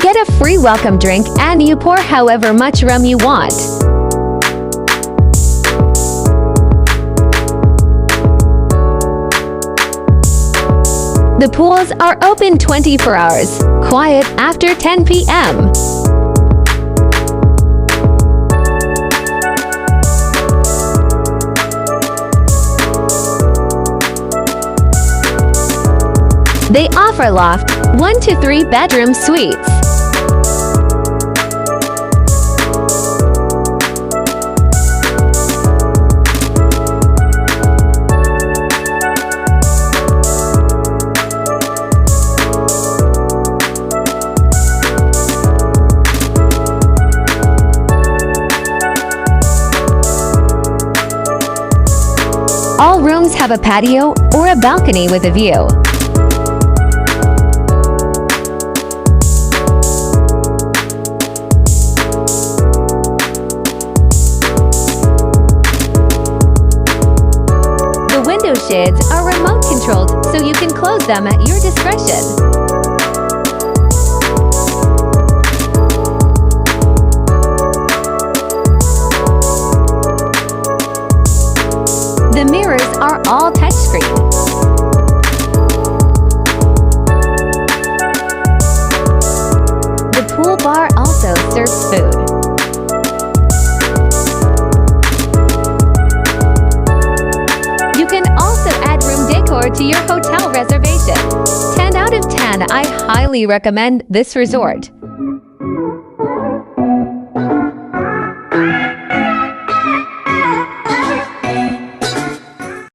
get a free welcome drink and you pour however much rum you want. The pools are open 24 hours, quiet after 10 p.m. They offer loft 1 to 3 bedroom suites. All rooms have a patio or a balcony with a view. The window shades are remote controlled, so you can close them at your discretion. The mirrors are all touchscreen. The pool bar also serves food. You can also add room decor to your hotel reservation. 10 out of 10, I highly recommend this resort.